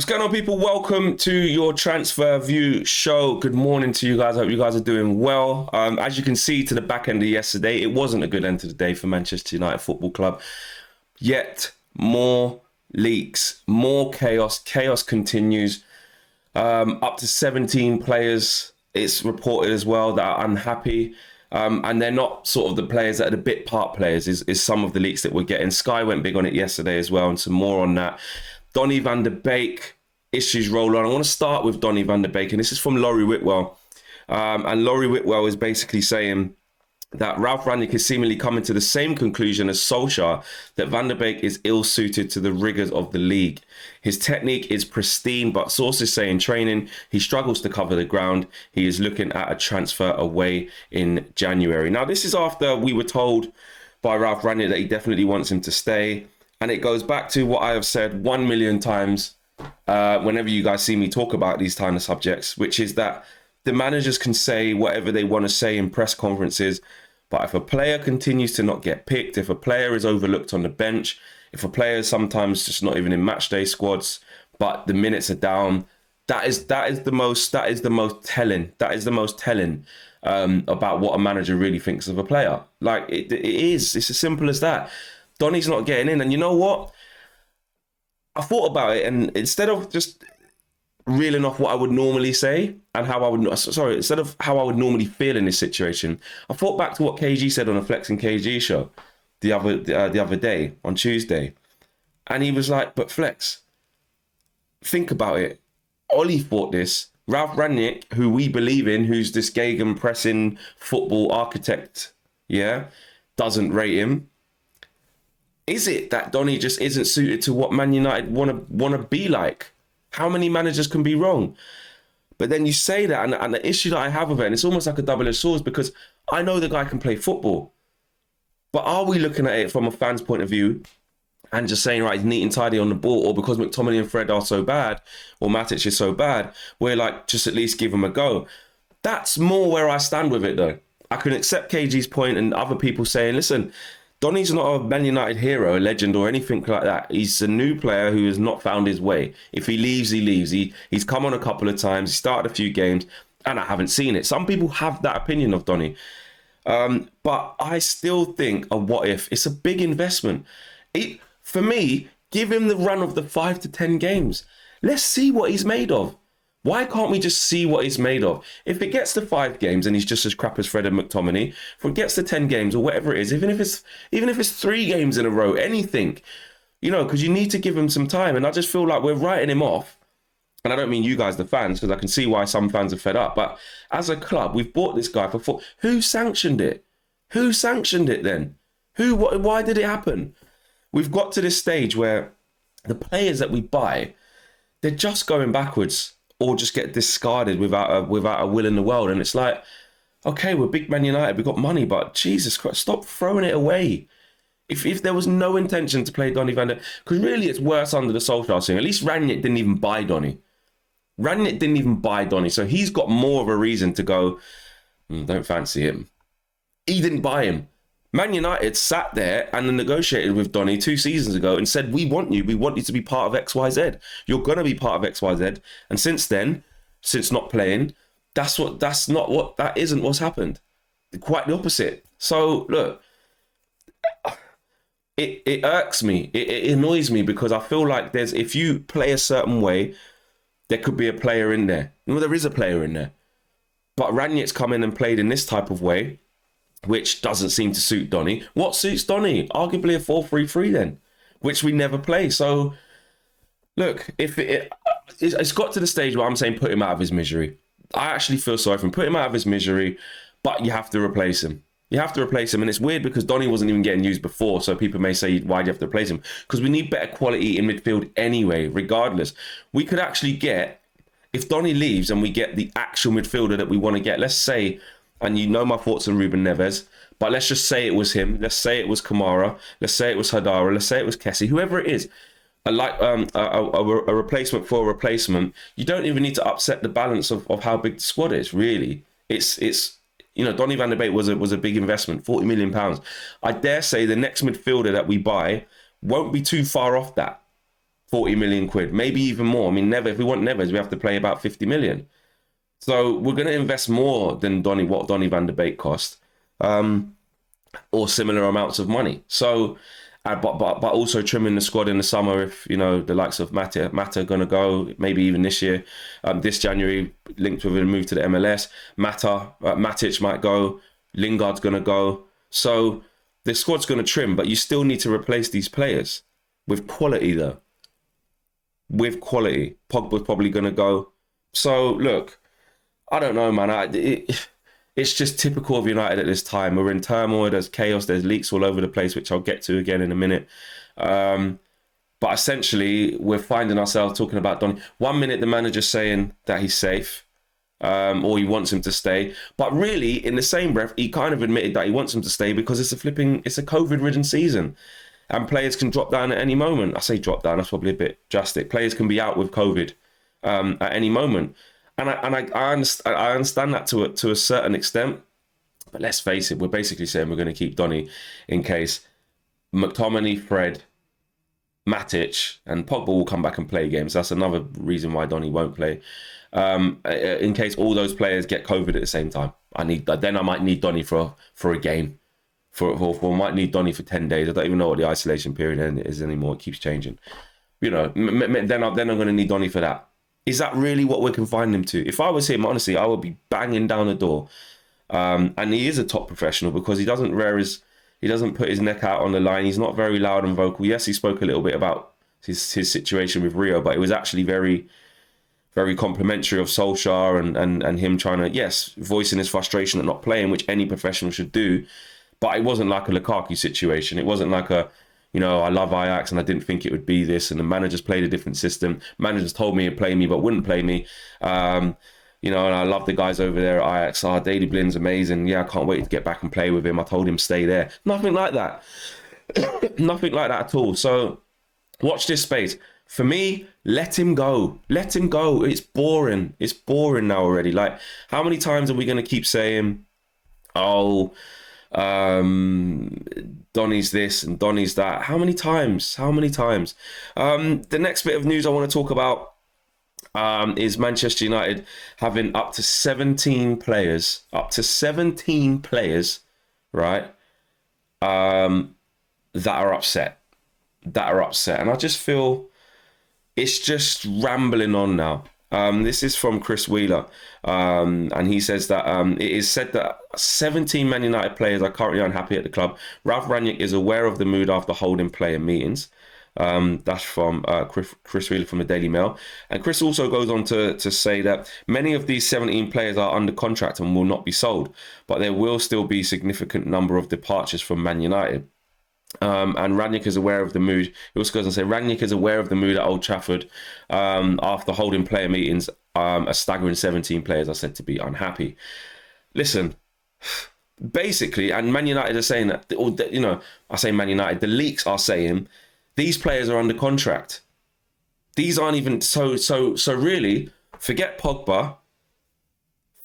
going on, people? Welcome to your Transfer View show. Good morning to you guys. I hope you guys are doing well. As you can see to the back end of yesterday, it wasn't a good end to the day for Manchester United Football Club. Yet more leaks, more chaos. Chaos continues. Up to 17 players, it's reported as well, that are unhappy. And they're not sort of the players that are the bit part players, is some of the leaks that we're getting. Sky went big on it yesterday as well, and some more on that. Donny van der Beek, issues roll on. I want to start with Donny van der Beek, and this is from Laurie Whitwell. And Laurie Whitwell is basically saying that Ralph Rangnick is seemingly coming to the same conclusion as Solskjaer, that Van der Beek is ill-suited to the rigours of the league. His technique is pristine, but sources say in training he struggles to cover the ground. He is looking at a transfer away in January. Now, this is after we were told by Ralph Rangnick that he definitely wants him to stay. And it goes back to what I have said 1 million times whenever you guys see me talk about these kind of subjects, which is that the managers can say whatever they want to say in press conferences, but if a player continues to not get picked, if a player is overlooked on the bench, if a player is sometimes just not even in match day squads, but the minutes are down, that is the most telling about what a manager really thinks of a player. Like it is. It's as simple as that. Donny's not getting in, and you know what? I thought about it, and instead of just reeling off what I would normally say and instead of how I would normally feel in this situation, I thought back to what KG said on a Flex and KG show the other day on Tuesday, and he was like, "But Flex, think about it. Ollie thought this. Ralph Rangnick, who we believe in, who's this gegenpressing football architect, doesn't rate him." Is it that Donny just isn't suited to what Man United want to be like? How many managers can be wrong? But then you say that, and the issue that I have with it, and it's almost like a double-edged sword, because I know the guy can play football. But are we looking at it from a fan's point of view and just saying, right, he's neat and tidy on the ball, or because McTominay and Fred are so bad, or Matic is so bad, we're like, just at least give him a go? That's more where I stand with it, though. I can accept KG's point and other people saying, listen, Donny's not a Man United hero, a legend, or anything like that. He's a new player who has not found his way. If he leaves, he leaves. He's come on a couple of times. He started a few games, and I haven't seen it. Some people have that opinion of Donny. But I still think a what if. It's a big investment. For me, give him the run of the 5 to 10 games. Let's see what he's made of. Why can't we just see what he's made of? If it gets to 5 games and he's just as crap as Fred and McTominay, if it gets to 10 games or whatever it is, even if it's 3 games in a row, anything, because you need to give him some time. And I just feel like we're writing him off. And I don't mean you guys, the fans, because I can see why some fans are fed up. But as a club, we've bought this guy for 4. Who sanctioned it? Who sanctioned it then? Why did it happen? We've got to this stage where the players that we buy, they're just going backwards, or just get discarded without a will in the world. And it's like, okay, we're big Man United, we've got money, but Jesus Christ, stop throwing it away. If there was no intention to play Donny van der... Because really it's worse under the Solskjaer thing. At least Rangnick didn't even buy Donny. So he's got more of a reason to go, don't fancy him. He didn't buy him. Man United sat there and negotiated with Donny 2 seasons ago and said, we want you to be part of XYZ. You're going to be part of XYZ. And since then, since not playing, that isn't what's happened. Quite the opposite. So look, it irks me. It annoys me, because I feel like if you play a certain way, there could be a player in there. Well, there is a player in there. But Rangnick's come in and played in this type of way, which doesn't seem to suit Donny. What suits Donny? Arguably a 4-3-3 then, which we never play. So, look, it's got to the stage where I'm saying put him out of his misery. I actually feel sorry for him. Put him out of his misery, but you have to replace him. And it's weird because Donny wasn't even getting used before, so people may say, why do you have to replace him? Because we need better quality in midfield anyway, regardless. We could actually get, if Donny leaves and we get the actual midfielder that we want to get, let's say, and you know my thoughts on Ruben Neves, but let's just say it was him. Let's say it was Kamara. Let's say it was Hadara. Let's say it was Kessie. Whoever it is, a replacement for a replacement. You don't even need to upset the balance of how big the squad is. Really, it's Donny van der Beek was a big investment, £40 million. I dare say the next midfielder that we buy won't be too far off that. 40 million quid, maybe even more. I mean, never. If we want Neves, we have to pay about 50 million. So we're going to invest more than what Donny van de Beek cost, or similar amounts of money. So, but also trimming the squad in the summer if, you know, the likes of Mata are going to go, maybe even this year, this January, linked with a move to the MLS. Matic might go, Lingard's going to go. So the squad's going to trim, but you still need to replace these players with quality though. With quality. Pogba's probably going to go. So look, I don't know, man. It's just typical of United at this time. We're in turmoil. There's chaos. There's leaks all over the place, which I'll get to again in a minute. But essentially, we're finding ourselves talking about Donny. 1 minute, the manager's saying that he's safe, or he wants him to stay. But really, in the same breath, he kind of admitted that he wants him to stay because it's a COVID-ridden season. And players can drop down at any moment. I say drop down, that's probably a bit drastic. Players can be out with COVID at any moment. And I understand that to a certain extent. But let's face it, we're basically saying we're going to keep Donny in case McTominay, Fred, Matic, and Pogba will come back and play games. That's another reason why Donny won't play. In case all those players get COVID at the same time. I might need Donny for a game. For might need Donny for 10 days. I don't even know what the isolation period is anymore. It keeps changing. You know, then I'm going to need Donny for that. Is that really what we're confining him to? If I was him, honestly, I would be banging down the door. And he is a top professional because he doesn't put his neck out on the line. He's not very loud and vocal. Yes, he spoke a little bit about his situation with Rio, but it was actually very, very complimentary of Solskjaer and him trying to, yes, voicing his frustration at not playing, which any professional should do. But it wasn't like a Lukaku situation. It wasn't like a, you know, I love Ajax and I didn't think it would be this. And the managers played a different system. Managers told me to play me, but wouldn't play me. You know, and I love the guys over there at Ajax. Daley Blin's amazing. Yeah, I can't wait to get back and play with him. I told him stay there. Nothing like that. Nothing like that at all. So watch this space. For me, let him go. Let him go. It's boring. It's boring now already. Like, how many times are we going to keep saying, oh, Donny's this and Donny's that? How many times? The next bit of news I want to talk about is Manchester United having up to 17 players, right, that are upset. And I just feel it's just rambling on now. This is from Chris Wheeler, and he says that it is said that 17 Man United players are currently unhappy at the club. Ralph Rangnick is aware of the mood after holding player meetings. That's from Chris Wheeler from the Daily Mail. And Chris also goes on to say that many of these 17 players are under contract and will not be sold, but there will still be a significant number of departures from Man United. And Rangnick is aware of the mood. He also goes on to say Rangnick is aware of the mood at Old Trafford after holding player meetings. A staggering 17 players are said to be unhappy. Listen, basically, and Man United are saying that, or, you know, I say Man United, the leaks are saying these players are under contract. These aren't even so really. Forget Pogba.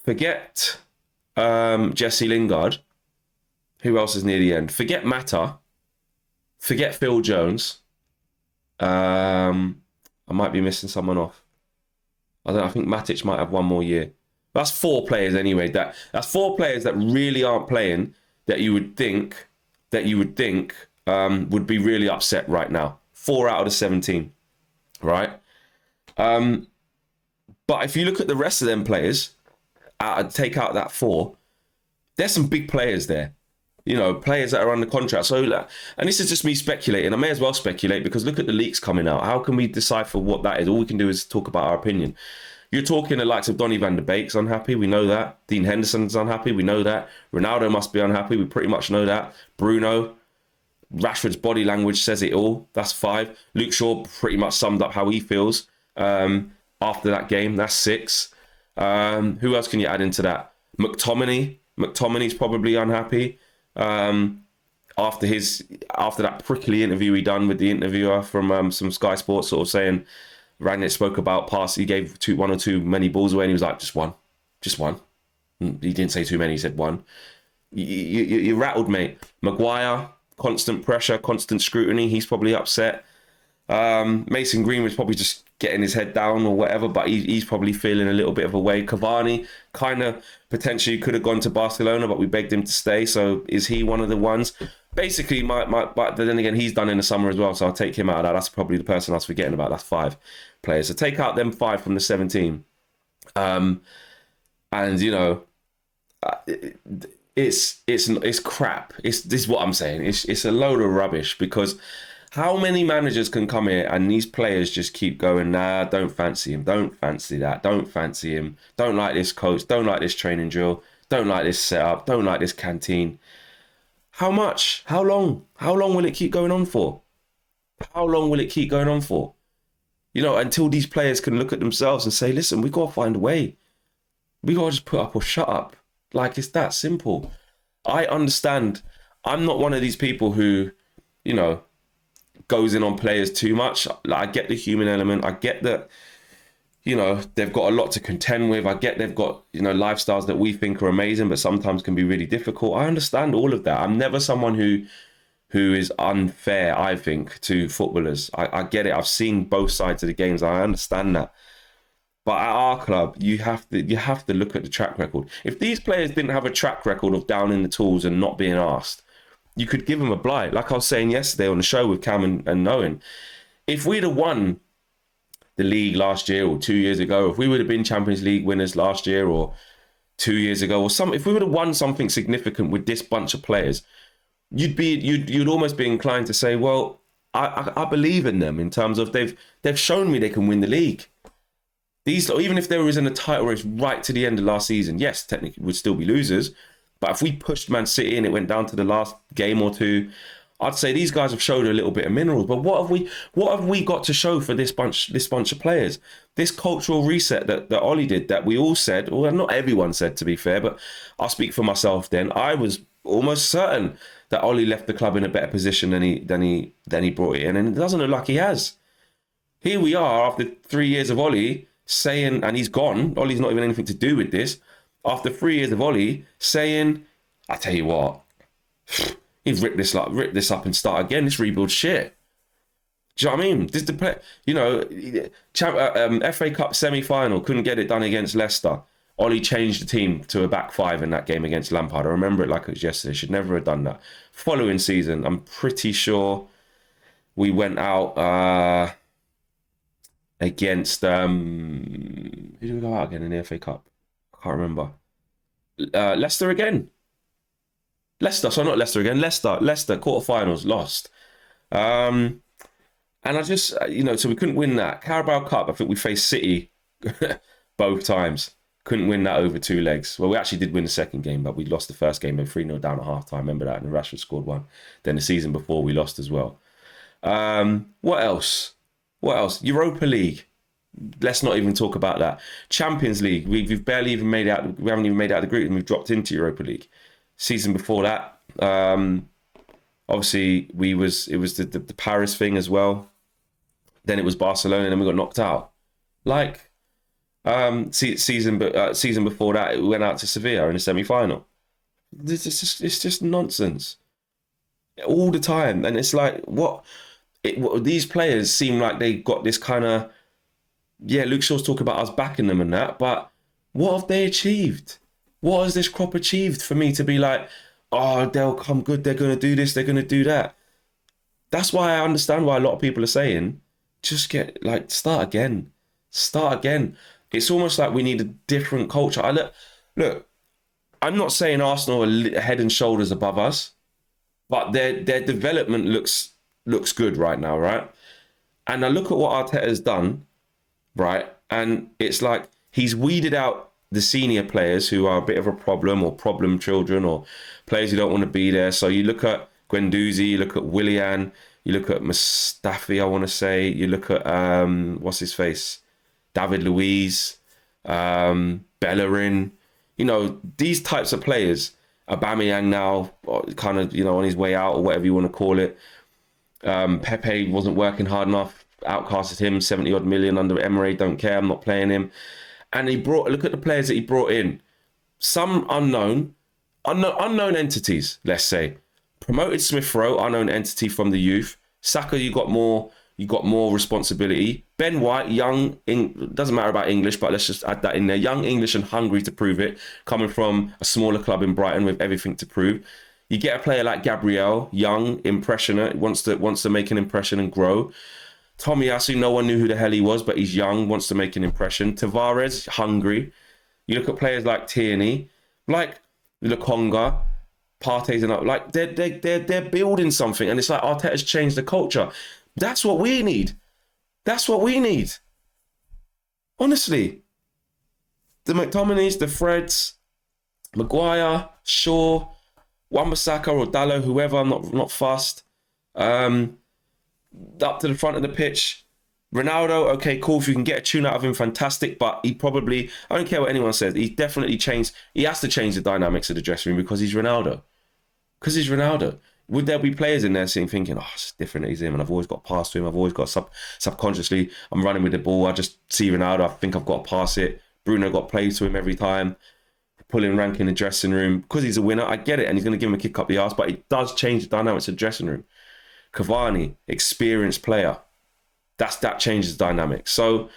Forget Jesse Lingard. Who else is near the end? Forget Mata. Forget Phil Jones. I might be missing someone off. I don't know. I think Matic might have one more year. That's 4 players anyway. That's 4 players that really aren't playing. That you would think would be really upset right now. 4 out of the 17, right? But if you look at the rest of them players, take out that 4, there's some big players there. You know, players that are under contract. So, and this is just me speculating. I may as well speculate because look at the leaks coming out. How can we decipher what that is? All we can do is talk about our opinion. You're talking the likes of Donny van de Beek's unhappy. We know that. Dean Henderson's unhappy. We know that. Ronaldo must be unhappy. We pretty much know that. Bruno. Rashford's body language says it all. That's 5. Luke Shaw pretty much summed up how he feels after that game. That's 6. Who else can you add into that? McTominay's probably unhappy. After that prickly interview he done with the interviewer from some Sky Sports, sort of saying Rangnick spoke about pass. He gave 1 or 2 many balls away, and he was like, just one. He didn't say too many. He said 1. You rattled, mate. Maguire, constant pressure, constant scrutiny. He's probably upset. Mason Greenwood's probably just getting his head down or whatever, but he's probably feeling a little bit of a way. Cavani kind of potentially could have gone to Barcelona, but we begged him to stay. So is he one of the ones? Basically, but then again, he's done in the summer as well, so I'll take him out of that. That's probably the person I was forgetting about. That's 5 players. So take out them 5 from the 17. And you know, it's crap. This is what I'm saying. It's a load of rubbish, because how many managers can come here and these players just keep going, nah, don't fancy him, don't fancy that, don't fancy him, don't like this coach, don't like this training drill, don't like this setup, don't like this canteen. How much? How long? How long will it keep going on for? How long will it keep going on for? You know, until these players can look at themselves and say, listen, we got to find a way. We got to just put up or shut up. Like, it's that simple. I understand. I'm not one of these people who, you know, goes in on players too much. Like, I get the human element. I get that, you know, they've got a lot to contend with. I get they've got, you know, lifestyles that we think are amazing, but sometimes can be really difficult. I understand all of that. I'm never someone who is unfair, I think, to footballers. I get it. I've seen both sides of the games. I understand that. But at our club, you have to look at the track record. If these players didn't have a track record of down in the tools and not being asked, you could give them a blight. Like I was saying yesterday on the show with Cam and Owen, if we'd have won the league last year or 2 years ago, if we would have been Champions League winners last year or 2 years ago, or if we would have won something significant with this bunch of players, you'd almost be inclined to say, well, I believe in them in terms of they've shown me they can win the league. These, even if they were in a title race right to the end of last season, yes, technically we'd still be losers. But if we pushed Man City and it went down to the last game or two, I'd say these guys have showed a little bit of minerals. But what have we got to show for this bunch of players? This cultural reset that Ollie did, that we all said, well, not everyone said, to be fair, but I'll speak for myself then. I was almost certain that Ollie left the club in a better position than he brought it in, and it doesn't look like he has. Here we are after 3 years of Ollie saying, and he's gone. Ollie's not even anything to do with this. After 3 years of Ollie saying, I tell you what, he's rip this up and start again. This rebuild shit. Do you know what I mean? This FA Cup semi-final, couldn't get it done against Leicester. Ollie changed the team to a back 5 in that game against Lampard. I remember it like it was yesterday. Should never have done that. Following season, I'm pretty sure we went out against who did we go out again in the FA Cup? I can't remember. Leicester again. Leicester quarterfinals, lost. And I just, so we couldn't win that. Carabao Cup, I think we faced City both times. Couldn't win that over 2 legs. Well, we actually did win the second game, but we lost the first game and 3-0 down at half time. Remember that? And Rashford scored 1. Then the season before we lost as well. What else? Europa League. Let's not even talk about that. Champions League. We've barely even made it out. We haven't even made it out of the group, and we've dropped into Europa League. Season before that, obviously it was the Paris thing as well. Then it was Barcelona, and then we got knocked out. Like season before that, we went out to Sevilla in the semi-final. It's just nonsense all the time, and it's like these players seem like they got this kind of, Luke Shaw's talking about us backing them and that, but what have they achieved? What has this crop achieved for me to be like, oh, they'll come good, they're going to do this, they're going to do that? That's why I understand why a lot of people are saying, just start again. It's almost like we need a different culture. Look, I'm not saying Arsenal are head and shoulders above us, but their development looks good right now, right? And I look at what Arteta's done, right? And it's like he's weeded out the senior players who are a bit of a problem or problem children or players who don't want to be there. So you look at Guendouzi, you look at Willian, you look at Mustafi, I want to say, you look at, what's his face? David Luiz, Bellerin. These types of players. Aubameyang now, kind of, on his way out or whatever you want to call it. Pepe wasn't working hard enough, outcasted him, 70 odd million under Emery, don't care, I'm not playing him. And look at the players that he brought in. Some unknown entities, let's say. Promoted Smith Rowe, unknown entity from the youth. Saka, you got more You got more responsibility. Ben White, young, doesn't matter about English, but let's just add that in there. Young, English and hungry to prove it, coming from a smaller club in Brighton with everything to prove. You get a player like Gabriel, young, impressionate, wants to make an impression and grow. Tomiyasu, no one knew who the hell he was, but he's young, wants to make an impression. Tavares, hungry. You look at players like Tierney, like Lukonga, Partey's and like they're building something, and it's like Arteta's changed the culture. That's what we need. That's what we need. Honestly, the McTominays, the Freds, Maguire, Shaw, Wan-Bissaka or Dalot, whoever. I'm not fussed. Up to the front of the pitch. Ronaldo, okay, cool. If you can get a tune out of him, fantastic. But he probably, I don't care what anyone says, he definitely changed. He has to change the dynamics of the dressing room because he's Ronaldo. Because he's Ronaldo. Would there be players in there thinking, oh, it's different, he's him, and I've always got past to him. I've always got subconsciously, I'm running with the ball. I just see Ronaldo. I think I've got to pass it. Bruno got played to him every time. Pulling rank in the dressing room. Because he's a winner, I get it. And he's going to give him a kick up the arse. But it does change the dynamics of the dressing room. Cavani, experienced player. That changes the dynamics. So,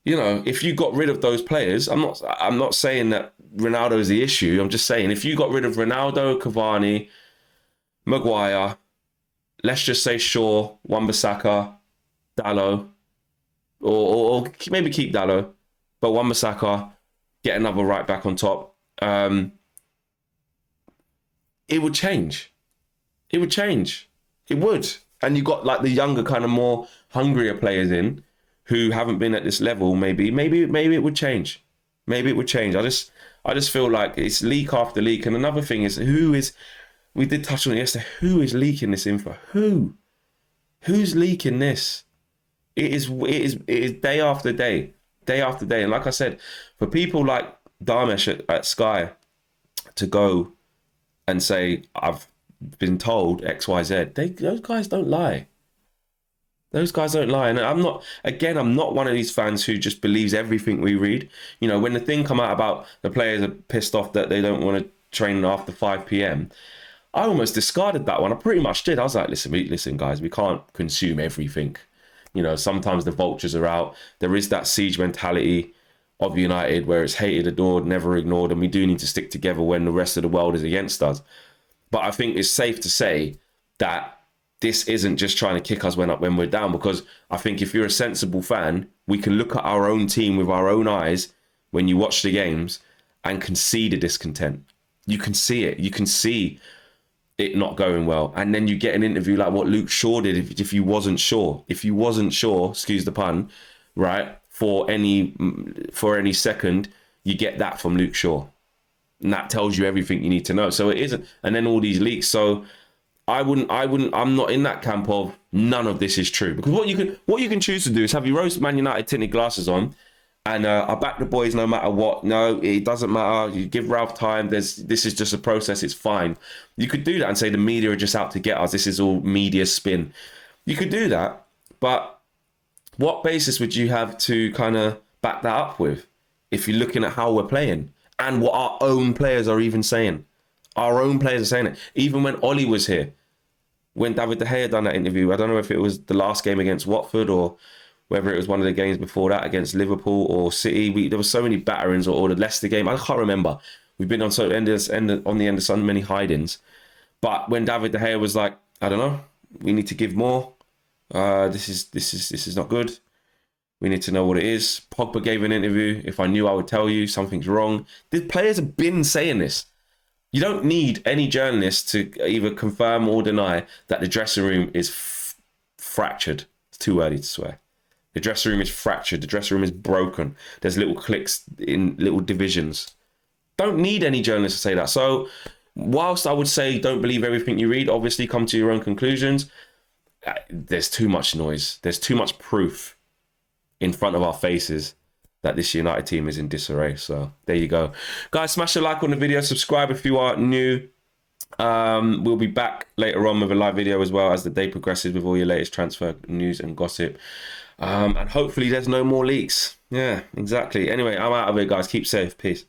you know, if you got rid of those players, I'm not saying that Ronaldo is the issue. I'm just saying if you got rid of Ronaldo, Cavani, Maguire, let's just say Shaw, Wan-Bissaka, Dalot, or maybe keep Dalot, but Wan-Bissaka, get another right back on top. It would change. It would change. It would. And you got like the younger, kind of more hungrier players in who haven't been at this level. Maybe it would change. Maybe it would change. I just feel like it's leak after leak. And another thing is, we did touch on it yesterday, who is leaking this info? Who's leaking this? It is day after day. Day after day. And like I said, for people like Darmesh at Sky to go and say, I've been told XYZ, those guys don't lie. Those guys don't lie. And I'm not one of these fans who just believes everything we read. You know, when the thing come out about the players are pissed off that they don't want to train after 5 p.m, I almost discarded that one. I pretty much did. I was like, listen, guys, we can't consume everything. You know, sometimes the vultures are out. There is that siege mentality of United where it's hated, adored, never ignored, and we do need to stick together when the rest of the world is against us. But I think it's safe to say that this isn't just trying to kick us when we're down, because I think if you're a sensible fan, we can look at our own team with our own eyes when you watch the games and can see the discontent. You can see it. You can see it not going well. And then you get an interview like what Luke Shaw did if you wasn't sure. If you wasn't sure, excuse the pun, right, for any second, you get that from Luke Shaw. And that tells you everything you need to know. So it isn't, and then all these leaks. So I'm not in that camp of none of this is true. Because what you can choose to do is have your rose Man United tinted glasses on, and I back the boys no matter what. No, it doesn't matter. You give Ralph time. This is just a process. It's fine. You could do that and say the media are just out to get us. This is all media spin. You could do that, but what basis would you have to kind of back that up with if you're looking at how we're playing and what our own players are even saying? Our own players are saying it. Even when Ollie was here, when David De Gea done that interview, I don't know if it was the last game against Watford or whether it was one of the games before that against Liverpool or City. There were so many batterings, or the Leicester game. I can't remember. We've been on the end of so many hidings. But when David De Gea was like, I don't know, we need to give more. This is not good. We need to know what it is. Pogba gave an interview. If I knew, I would tell you something's wrong. The players have been saying this. You don't need any journalist to either confirm or deny that the dressing room is fractured. It's too early to swear. The dressing room is fractured. The dressing room is broken. There's little cliques in little divisions. Don't need any journalist to say that. So whilst I would say don't believe everything you read, obviously come to your own conclusions, there's too much noise. There's too much proof in front of our faces that this United team is in disarray. So there you go. Guys, smash a like on the video. Subscribe if you are new. We'll be back later on with a live video as well as the day progresses with all your latest transfer news and gossip. And hopefully there's no more leaks. Yeah, exactly. Anyway, I'm out of it, guys. Keep safe. Peace.